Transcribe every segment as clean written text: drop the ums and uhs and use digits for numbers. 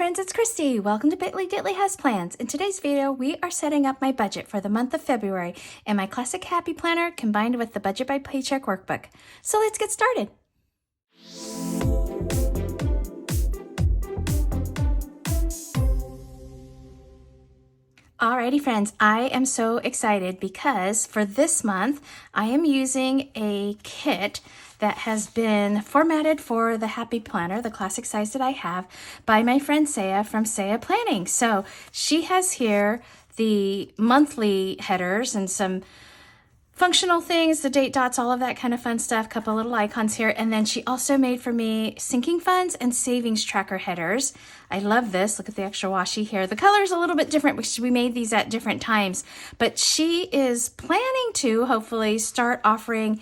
friends, it's Christy. Welcome to Bitly Diddly Has Plans. In today's video, we are setting up my budget for the month of February in my classic happy planner combined with the Budget by Paycheck workbook. So let's get started. Alrighty friends, I am so excited because for this month, I am using a kit that has been formatted for the Happy Planner, the classic size that I have, by my friend Saia from Saia Planning. So she has here the monthly headers and some functional things, the date dots, all of that kind of fun stuff, couple little icons here. And then she also made for me sinking funds and savings tracker headers. I love this. Look at the extra washi here. The color is a little bit different because we made these at different times, but she is planning to hopefully start offering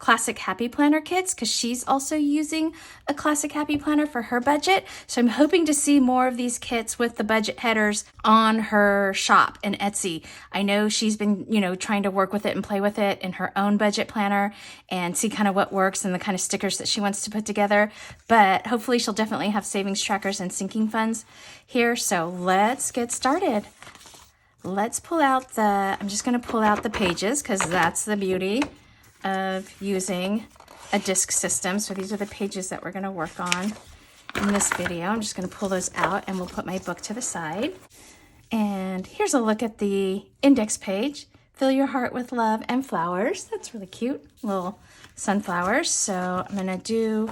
classic happy planner kits because she's also using a classic happy planner for her budget. So I'm hoping to see more of these kits with the budget headers on her shop in Etsy. I know she's been, trying to work with it and play with it in her own budget planner and see kind of what works and the kind of stickers that she wants to put together. But hopefully she'll definitely have savings trackers and sinking funds here. So let's get started. Let's pull out I'm just going to pull out the pages because that's the beauty of using a disc system. So these are the pages that we're going to work on in this video. I'm just going to pull those out and we'll put my book to the side. And here's a look at the index page. Fill your heart with love and flowers. That's really cute. Little sunflowers. So I'm going to do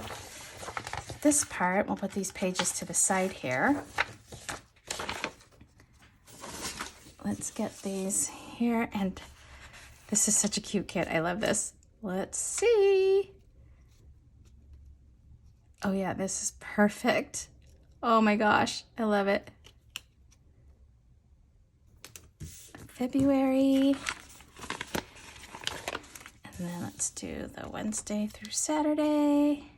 this part. We'll put these pages to the side here. Let's get these here. And this is such a cute kit. I love this. Let's see. Oh yeah, this is perfect. Oh my gosh, I love it. February. And then let's do the Wednesday through Saturday.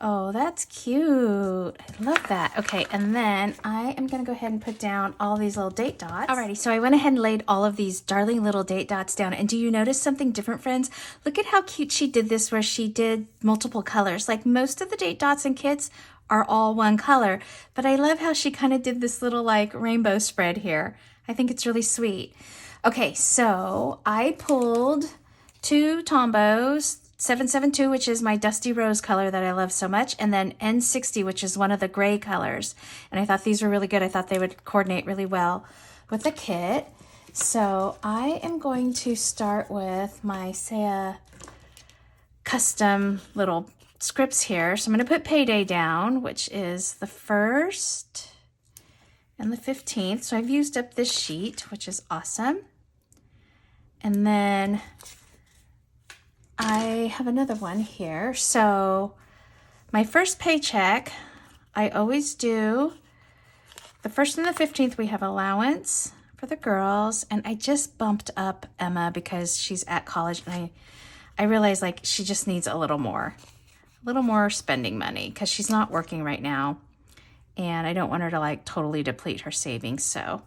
Oh, that's cute. I love that. Okay, and then I am going to go ahead and put down all these little date dots. Alrighty, so I went ahead and laid all of these darling little date dots down. And do you notice something different, friends? Look at how cute she did this where she did multiple colors. Like most of the date dots and kits are all one color, but I love how she kind of did this little like rainbow spread here. I think it's really sweet. Okay, so I pulled two Tombos, 772, which is my dusty rose color that I love so much, and then N60, which is one of the gray colors. And I thought these were really good. I thought they would coordinate really well with the kit. So I am going to start with my Saia custom little scripts here. So I'm going to put payday down, which is the 1st and the 15th. So I've used up this sheet, which is awesome. And then I have another one here. So my first paycheck, I always do the 1st and the 15th. We have allowance for the girls, and I just bumped up Emma because she's at college, and I realized like she just needs a little more spending money because she's not working right now, and I don't want her to like totally deplete her savings. So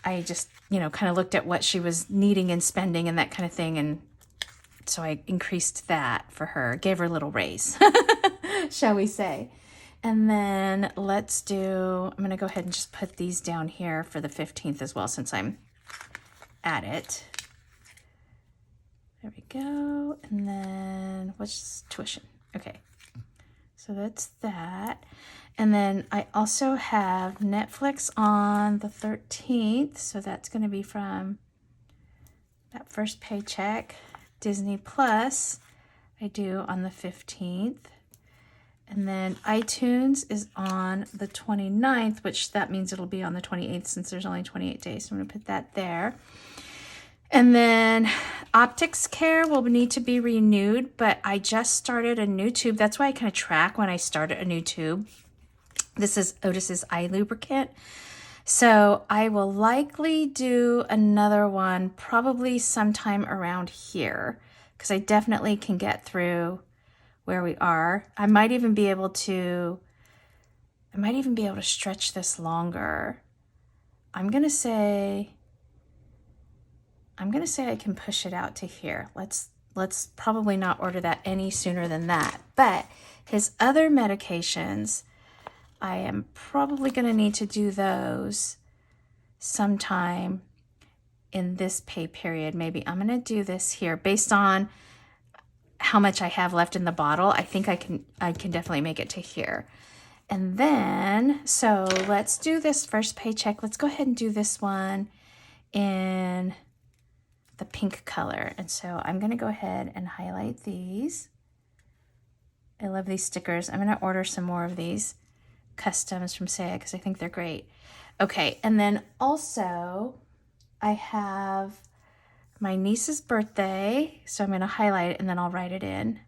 I just, kind of looked at what she was needing and spending and that kind of thing, and so I increased that for her, gave her a little raise, shall we say. And then I'm going to go ahead and just put these down here for the 15th as well, since I'm at it. There we go. And then what's tuition? Okay. So that's that. And then I also have Netflix on the 13th. So that's going to be from that first paycheck. Disney Plus, I do on the 15th. And then iTunes is on the 29th, which that means it'll be on the 28th since there's only 28 days. So I'm going to put that there. And then Optics Care will need to be renewed, but I just started a new tube. That's why I kind of track when I start a new tube. This is Otis's eye lubricant. So I will likely do another one probably sometime around here because I definitely can get through where we are. I might even be able to stretch this longer. I'm going to say I can push it out to here. Let's let's probably not order that any sooner than that. But his other medications, I am probably going to need to do those sometime in this pay period. Maybe I'm going to do this here based on how much I have left in the bottle. I think I can definitely make it to here. And then, so let's do this first paycheck. Let's go ahead and do this one in the pink color. And so I'm going to go ahead and highlight these. I love these stickers. I'm going to order some more of these customs from Saia because I think they're great. Okay, and then also I have my niece's birthday, so I'm going to highlight it and then I'll write it in.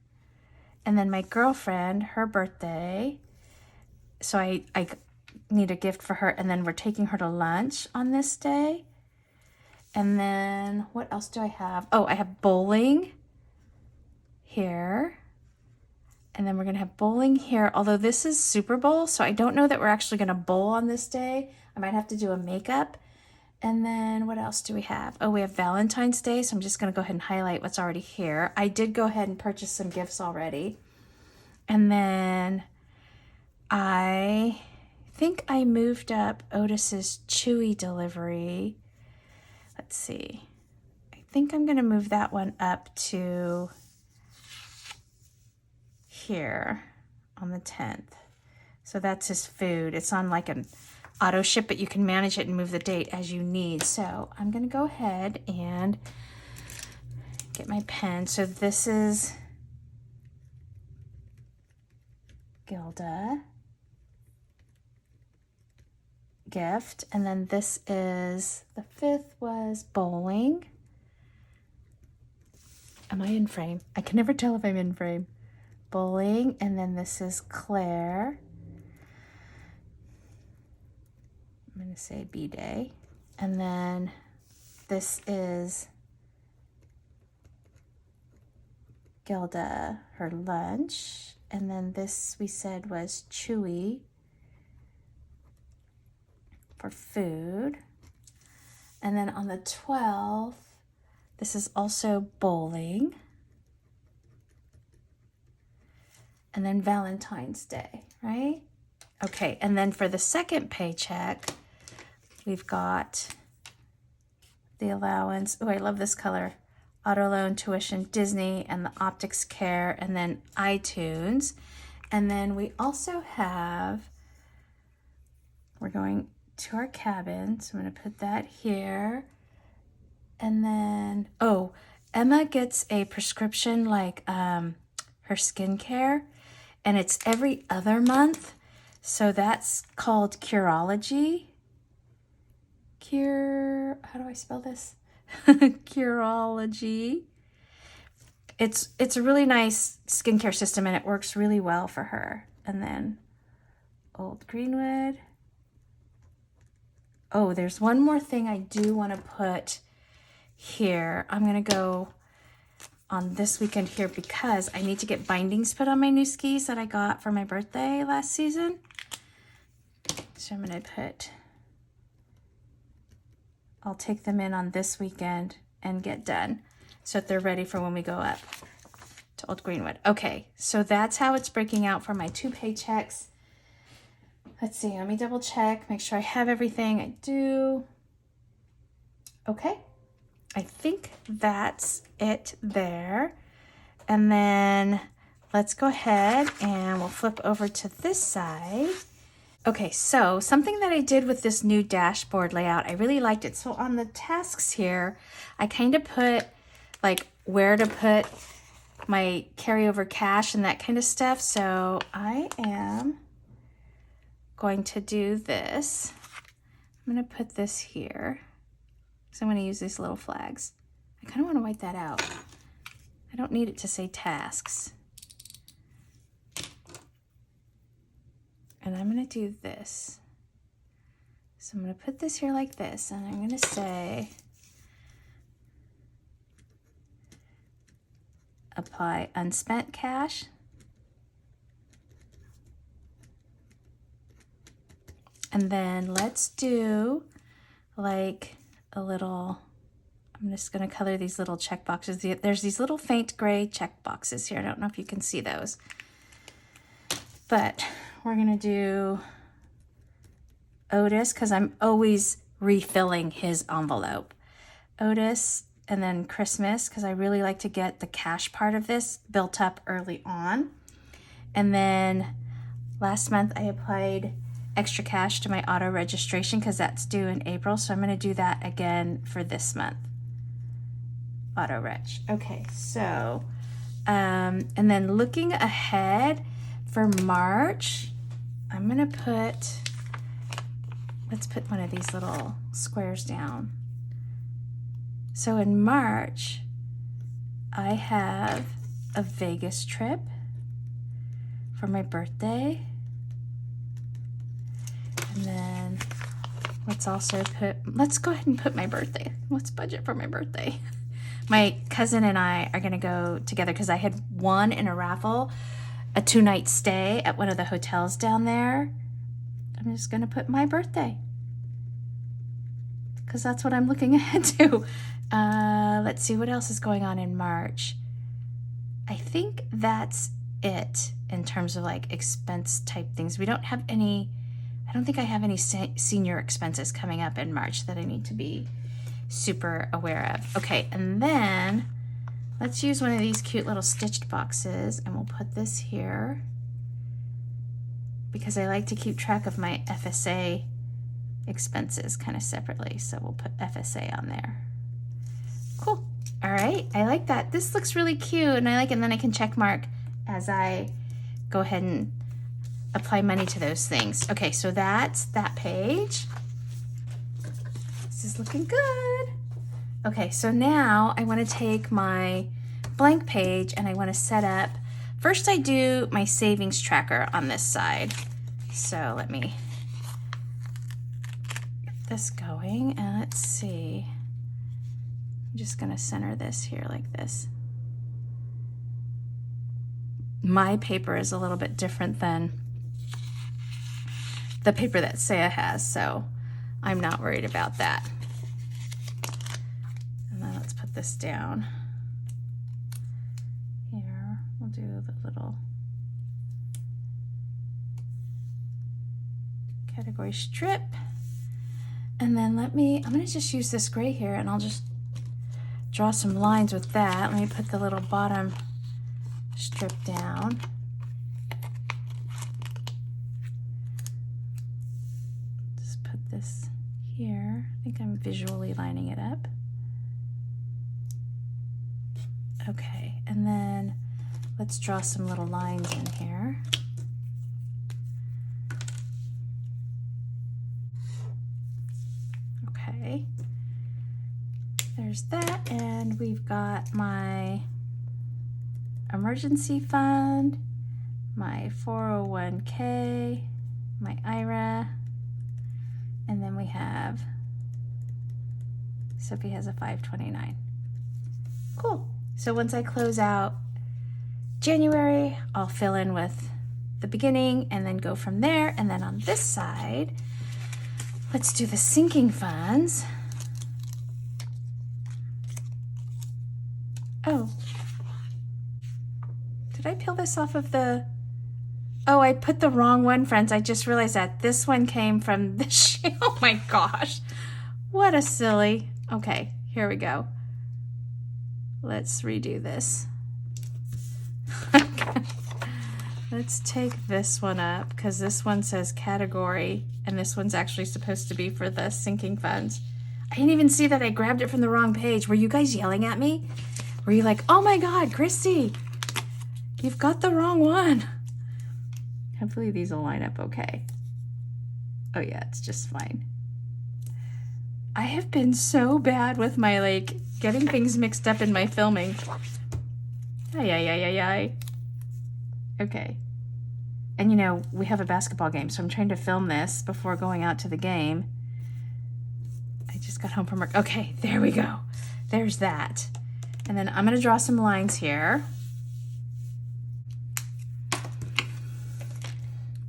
And then my girlfriend, her birthday, so I need a gift for her, and then we're taking her to lunch on this day. And then what else do I have? Oh, I have bowling here. And then we're going to have bowling here, although this is Super Bowl, so I don't know that we're actually going to bowl on this day. I might have to do a makeup. And then what else do we have? Oh, we have Valentine's Day, so I'm just going to go ahead and highlight what's already here. I did go ahead and purchase some gifts already. And then I think I moved up Otis's Chewy delivery. Let's see. I think I'm going to move that one up to here on the 10th. So that's his food. It's on like an auto ship, but you can manage it and move the date as you need. So I'm going to go ahead and get my pen. So this is Gilda gift, and then this is the 5th was bowling. Am I in frame? I can never tell if I'm in frame. Bowling, and then this is Claire. I'm going to say B-Day. And then this is Gilda, her lunch. And then this we said was Chewy for food. And then on the 12th, this is also bowling. And then Valentine's Day, right? Okay, and then for the second paycheck, we've got the allowance. Oh, I love this color. Auto loan, tuition, Disney, and the optics care, and then iTunes. And then we also have, we're going to our cabin, so I'm going to put that here. And then, oh, Emma gets a prescription like her skincare, and it's every other month. So that's called Curology. How do I spell this? Curology. It's a really nice skincare system, and it works really well for her. And then Old Greenwood. Oh, there's one more thing I do want to put here. I'm going to go on this weekend here because I need to get bindings put on my new skis that I got for my birthday last season. So I'm going to put, I'll take them in on this weekend and get done so that they're ready for when we go up to Old Greenwood. Okay, so that's how it's breaking out for my 2 paychecks. Let's see, let me double check, make sure I have everything. I do. Okay, I think that's it there. And then let's go ahead and we'll flip over to this side. Okay, so something that I did with this new dashboard layout, I really liked it. So on the tasks here, I kind of put like where to put my carryover cash and that kind of stuff. So I am going to do this. I'm going to put this here. So I'm going to use these little flags. I kind of want to white that out. I don't need it to say tasks. And I'm going to do this. So I'm going to put this here like this, and I'm going to say apply unspent cash. And then let's do like a little, I'm I'm just going to color these little check boxes. There's these little faint gray check boxes here. I don't know if you can see those. But we're going to do Otis because I'm always refilling his envelope. Otis, and then Christmas because I really like to get the cash part of this built up early on. And then last month I applied extra cash to my auto registration because that's due in April. So I'm going to do that again for this month. Auto reg. Okay, so, and then looking ahead for March, I'm going to put, let's put one of these little squares down. So in March, I have a Vegas trip for my birthday. And then let's also put, let's go ahead and put my birthday. Let's budget for my birthday. My cousin and I are going to go together because I had won in a raffle a 2-night stay at one of the hotels down there. I'm just going to put my birthday because that's what I'm looking ahead to. Let's see what else is going on in March. I think that's it in terms of like expense type things. We don't have any, I don't think I have any senior expenses coming up in March that I need to be super aware of. Okay, and then let's use one of these cute little stitched boxes and we'll put this here because I like to keep track of my FSA expenses kind of separately. So we'll put FSA on there. Cool. All right, I like that. This looks really cute and I like it. And then I can check mark as I go ahead and apply money to those things. Okay, so that's that page. This is looking good. Okay, so now I want to take my blank page and I want to set up, first I do my savings tracker on this side. So let me get this going and let's see. I'm just going to center this here like this. My paper is a little bit different than the paper that Saia has, so I'm not worried about that. And then let's put this down here. We'll do the little category strip. And then I'm going to just use this gray here and I'll just draw some lines with that. Let me put the little bottom strip down. Just put this here. I think I'm visually lining it up. Okay, and then let's draw some little lines in here. Okay, there's that, and we've got my emergency fund, my 401k, my IRA, and then we have, Sophie has a 529. Cool. So once I close out January, I'll fill in with the beginning and then go from there. And then on this side, let's do the sinking funds. Oh, did I peel this off of the, oh, I put the wrong one, friends. I just realized that this one came from this sheet. Oh my gosh, what a silly. Okay, here we go. Let's redo this. Let's take this one up because this one says category and this one's actually supposed to be for the sinking funds. I didn't even see that I grabbed it from the wrong page. Were you guys yelling at me? Were you like, oh my God, Christy, you've got the wrong one? Hopefully these will line up okay. Oh yeah, it's just fine. I have been so bad with my getting things mixed up in my filming. Ay. Okay. And you know, we have a basketball game, so I'm trying to film this before going out to the game. I just got home from work. Okay, there we go. There's that. And then I'm gonna draw some lines here.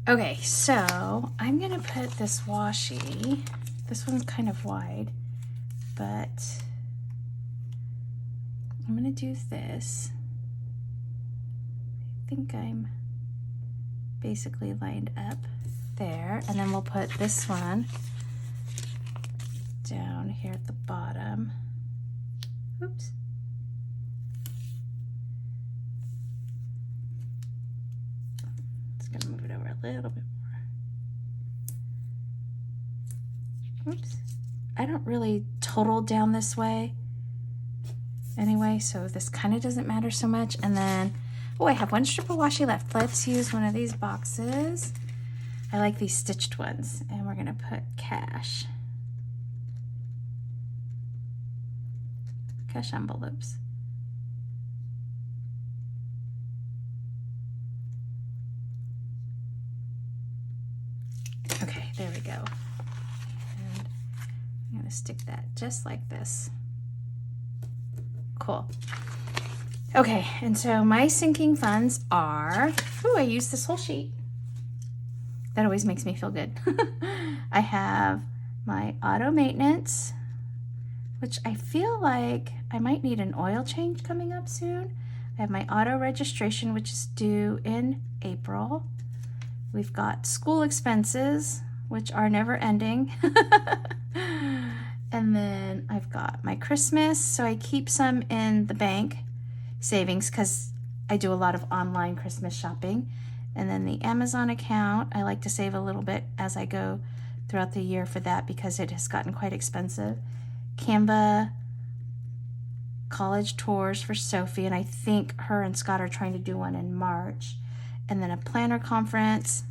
Okay, so I'm gonna put this washi. This one's kind of wide, but I'm gonna do this. I think I'm basically lined up there, and then we'll put this one down here at the bottom. Oops. Just gonna move it over a little bit more. Oops. I don't really total down this way anyway, so this kind of doesn't matter so much. And then, oh, I have one strip of washi left. Let's use one of these boxes. I like these stitched ones, and we're gonna put cash envelopes. Okay, there we go. And I'm gonna stick that just like this. Cool. Okay, and so my sinking funds are, ooh, I used this whole sheet. That always makes me feel good. I have my auto maintenance, which I feel like I might need an oil change coming up soon. I have my auto registration, which is due in April. We've got school expenses, which are never ending. And then I've got my Christmas, so I keep some in the bank savings because I do a lot of online Christmas shopping. And then the Amazon account, I like to save a little bit as I go throughout the year for that because it has gotten quite expensive. Canva college tours for Sophie, and I think her and Scott are trying to do one in March. And then a planner conference,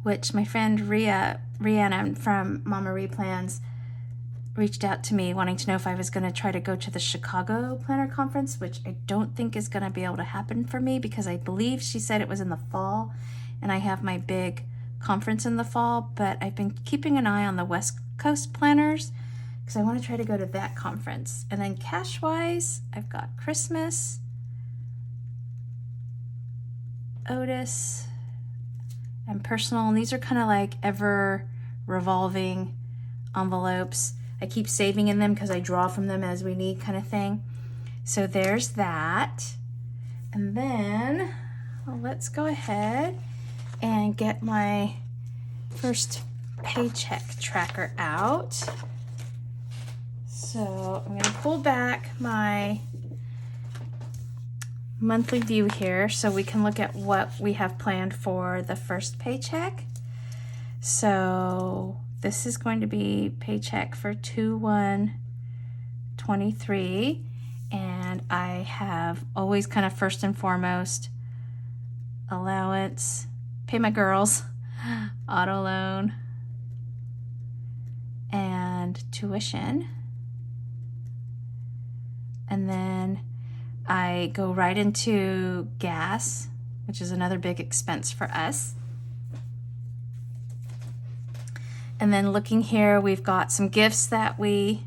which my friend Rihanna from Mama Replans reached out to me wanting to know if I was going to try to go to the Chicago planner conference, which I don't think is going to be able to happen for me because I believe she said it was in the fall, and I have my big conference in the fall. But I've been keeping an eye on the West Coast planners because I want to try to go to that conference. And then cash wise, I've got Christmas, Otis, and personal, and these are kind of like ever revolving envelopes. I keep saving in them because I draw from them as we need, kind of thing. So there's that. And then let's go ahead and get my first paycheck tracker out. So I'm going to pull back my monthly view here so we can look at what we have planned for the first paycheck. So this is going to be paycheck for 2/1/23, and I have always kind of first and foremost allowance, pay my girls, auto loan, and tuition. And then I go right into gas, which is another big expense for us. And then looking here, we've got some gifts that we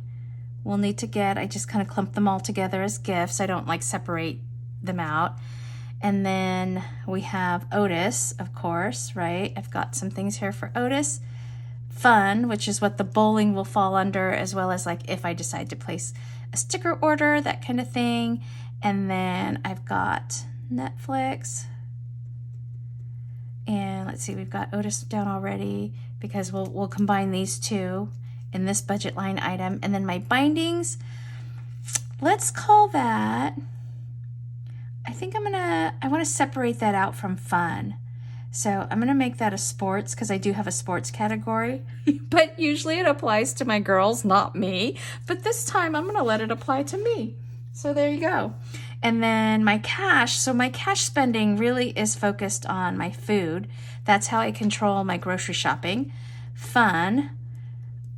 will need to get. I just kind of clump them all together as gifts. I don't like separate them out. And then we have Otis, of course, right? I've got some things here for Otis. Fun, which is what the bowling will fall under, as well as like if I decide to place a sticker order, that kind of thing. And then I've got Netflix. And let's see, we've got Otis down already because we'll combine these two in this budget line item. And then my bindings, let's call that, I think I want to separate that out from fun. So I'm gonna make that a sports because I do have a sports category, but usually it applies to my girls, not me. But this time I'm gonna let it apply to me. So there you go. And then my cash, so my cash spending really is focused on my food. That's how I control my grocery shopping. Fun,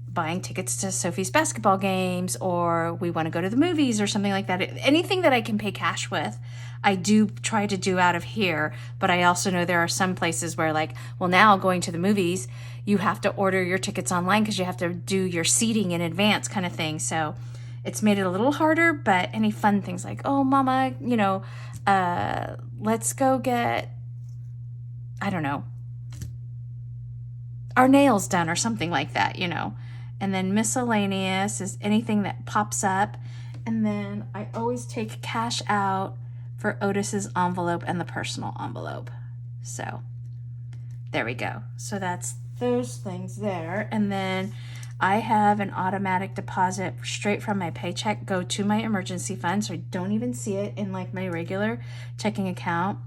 buying tickets to Sophie's basketball games, or we want to go to the movies or something like that. Anything that I can pay cash with, I do try to do out of here. But I also know there are some places where like, well, now going to the movies, you have to order your tickets online because you have to do your seating in advance kind of thing. So it's made it a little harder, but any fun things like, oh, mama, you know, let's go get, I don't know, our nails done or something like that, you know. And then miscellaneous is anything that pops up. And then I always take cash out for Otis's envelope and the personal envelope. So there we go. So that's those things there. And then I have an automatic deposit straight from my paycheck go to my emergency fund, so I don't even see it in like my regular checking account.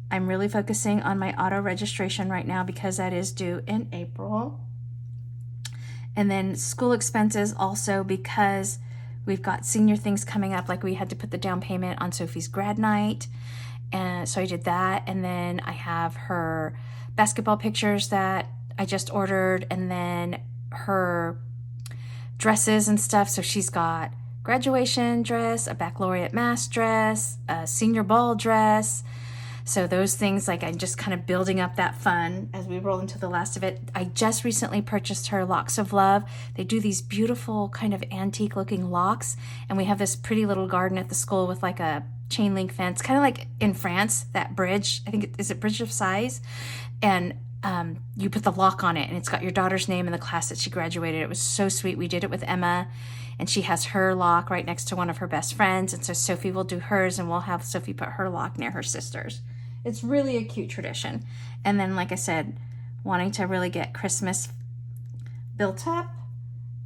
I'm really focusing on my auto registration right now because that is due in April. And then school expenses also, because we've got senior things coming up, like we had to put the down payment on Sophie's grad night. And so I did that. And then I have her basketball pictures that I just ordered, and then her dresses and stuff. So she's got graduation dress, a baccalaureate mass dress, a senior ball dress. So those things, like I'm just kind of building up that fun as we roll into the last of it. I just recently purchased her Locks of Love. They do these beautiful kind of antique looking locks. And we have this pretty little garden at the school with like a chain link fence, kind of like in France, that bridge. I think is it Bridge of Sighs? And you put the lock on it, and it's got your daughter's name and the class that she graduated. It was so sweet. We did it with Emma, and she has her lock right next to one of her best friends. And so Sophie will do hers, and we'll have Sophie put her lock near her sister's. It's really a cute tradition. And then, like I said, wanting to really get Christmas built up.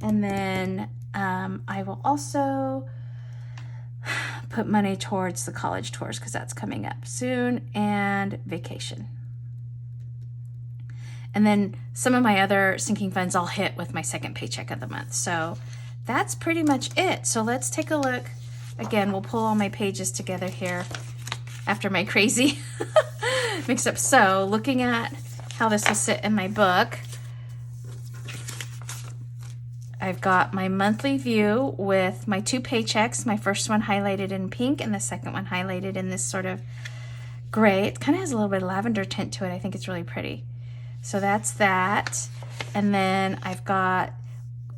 And then I will also put money towards the college tours because that's coming up soon, and vacation. And then some of my other sinking funds I'll hit with my second paycheck of the month. So that's pretty much it. So let's take a look. Again, we'll pull all my pages together here after my crazy mix up. So looking at how this will sit in my book, I've got my monthly view with my two paychecks, my first one highlighted in pink and the second one highlighted in this sort of gray. It kind of has a little bit of lavender tint to it. I think it's really pretty. So that's that. And then I've got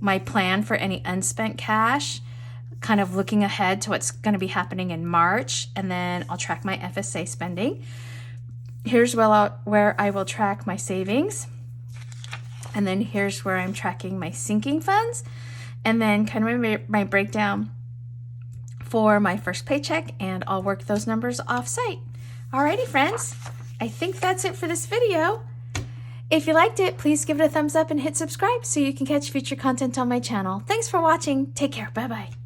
my plan for any unspent cash, kind of looking ahead to what's going to be happening in March. And then I'll track my FSA spending. Here's where I will track my savings. And then here's where I'm tracking my sinking funds. And then kind of my breakdown for my first paycheck, and I'll work those numbers off site. Alrighty, friends. I think that's it for this video. If you liked it, please give it a thumbs up and hit subscribe so you can catch future content on my channel. Thanks for watching. Take care. Bye-bye.